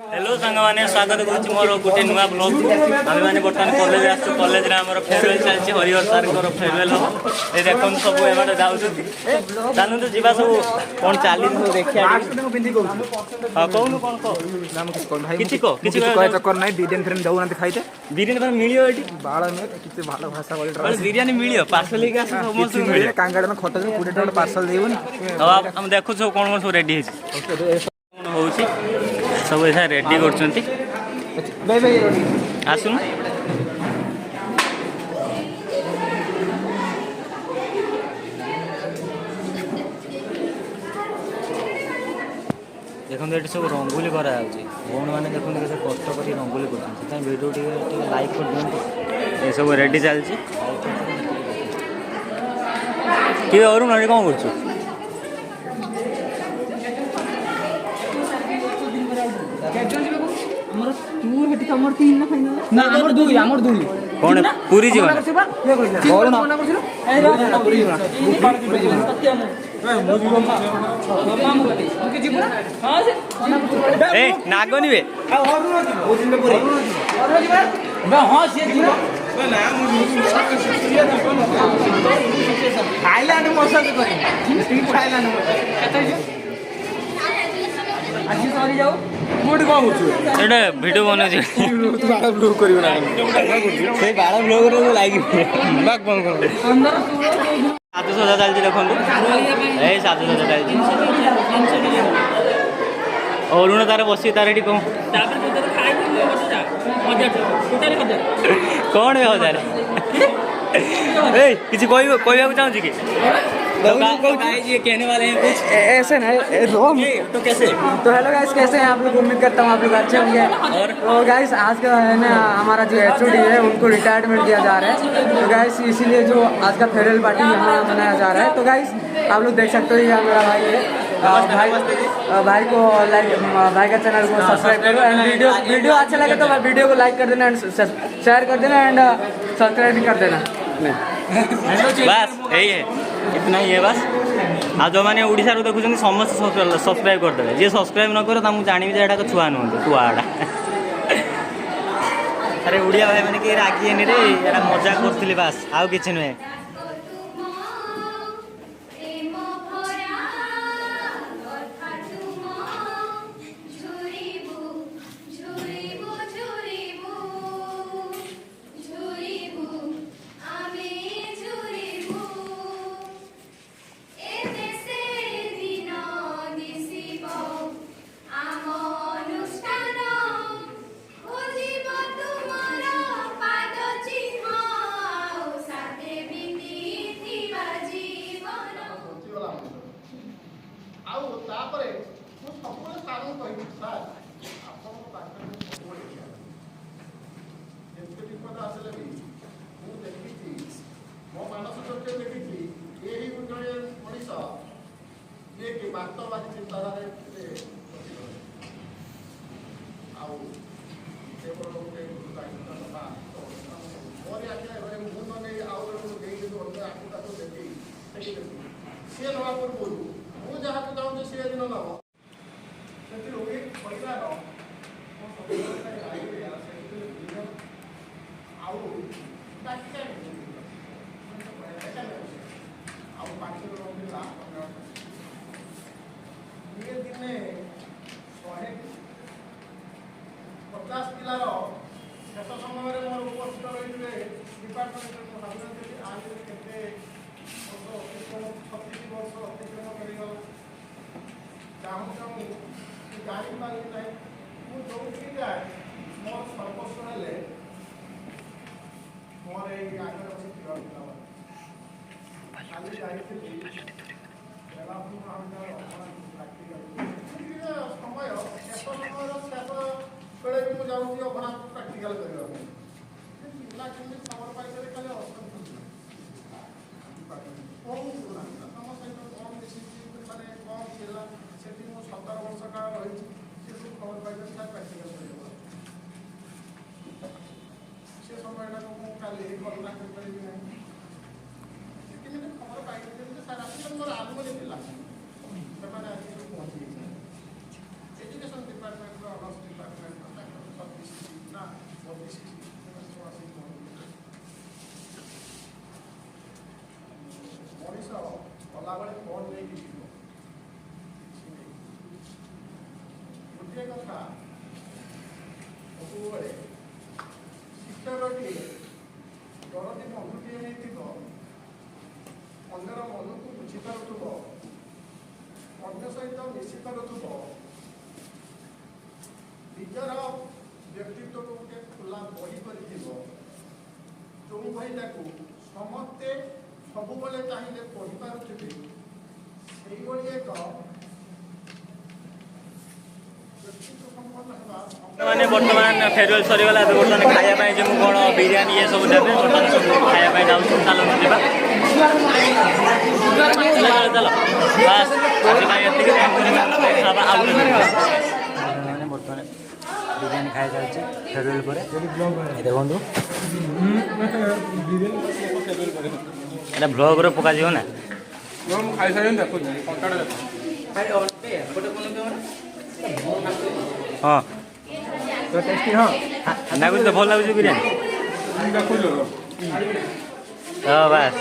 Hello सांग मैंने स्वागत करुच्ची मोर गोटे नुआ ब्लॉग आम मैंने बर्तमान कॉलेज आस कॉलेज आम फेयरवेल चलती हरिहर सार फेयरवेल हम ये देखो सब एबारे जाऊँ चलते जा सब कौन चली सब देखिए हाँ कहून कौन कह किसी चक्कर ना बिरियानी फिर दौना खाइते बिरियानी मिलियो ये बाड़ कितने भालो भाषा बोल बिरियानी मिलियो पार्सल लेके समस्त मिले कांगाड़ में खट 20 टका पार्सल देबन हम देखु सब कौन कौन सब रेडी हो सब ऐसा रेडी कर आसुन देखते ये सब रंगोली करा भौण मैंने देखते कैसे कष्ट कर रंगोली कर वीडियो लाइक कर दिखाँ ये सब रेडी चलती कि अरुण अरे कौन कर कौन पूरी जीवन नागनी बे वीडियो बना ब्लॉग कर साजसजा चलती देखो ये साजसजा चलती अरुण तार बस तार ये कौन कौन है हजार किसी कहना चाहूँ कि कहने वाले हैं कुछ ऐसे ना तो कैसे तो हेलो गाइस कैसे हैं आप लोग। उम्मीद करता हूँ आप लोग अच्छे होंगे। और गाइस आज का है ना हमारा जो HOD है उनको रिटायरमेंट दिया जा रहा है तो गाइस इसीलिए जो आज का फेयरवेल पार्टी यहाँ मनाया जा रहा है। तो गाइस आप लोग देख सकते हो ये मेरा भाई है भाई को लाइक भाई का चैनल को सब्सक्राइब करो एंड वीडियो अच्छा लगे तो वीडियो को लाइक कर देना एंड शेयर कर देना एंड सब्सक्राइब भी कर देना। बस यही है इतना ही है बस आ जो मैंने ओडिशा रू देखुं समस्त सब्सक्राइब करदे जी सब्सक्राइब न करे मुझे जानी जे छुआ नुहत छुआटा अरे ओडिया भाई मैंने कि रागी रे मजा करी बास आउ कि नुहे वास्तववादी चिंताधारा सी ना पूर्व मुझे चाहूँ सी दिन नब ये दिने 150 पिलार शेष समय में मोर उपस्थित रही डिपार्टमेंट आज के 36 वर्ष अतिक्रम कर चाहूँ चाहूँ जापारि ना मुझे जाए मोर सर्वस्व हेले मोर ये आगे अच्छी काली जाइए समय शेष समय शेष बेले भी मुझे जाऊँगी अभना प्राक्टिकाल करने पिला केमी खबर पाइले खाली कौन तुम सहित कौन मिसी मैंने कौन थिला से 17 वर्ष काल रही से सब खबर पाइले प्राक्टिकाल कर से समय काली कल्पना कर खबर पाइले सारा मोर आत्मनि पिला एजुकेशन डिपार्टमेंट ऑनर्स डिपार्टमेंट गोटे कथा सबुबले शिक्षकटी दरदी बंधुटीए नहीं अंधर मन को बुझीपारुव अन्य सहित मिशी पारुव निजर व्यक्तित्व को गोटे खुला बही कर जो बहीटा को समस्ते सबुबले चाहिए पढ़ी पारुथिबे से एक मैंने बर्तमान फेयरवेल सरीगला बर्तमान खाया जो कौन बिरियानी ये सब देवे बर्तमान सब खाया जाऊँ चलो जा चलो बास बर्तमान बिरियानी खाया चलছে फेयरवेल पर देखो এটা ব্লগ রে পকা দিও না খাই সারি দেখো হ্যাঁ তো টেস্টি হ্যাঁ না তো ভাল লাগুছে বিরিয়ানি দেখো বাস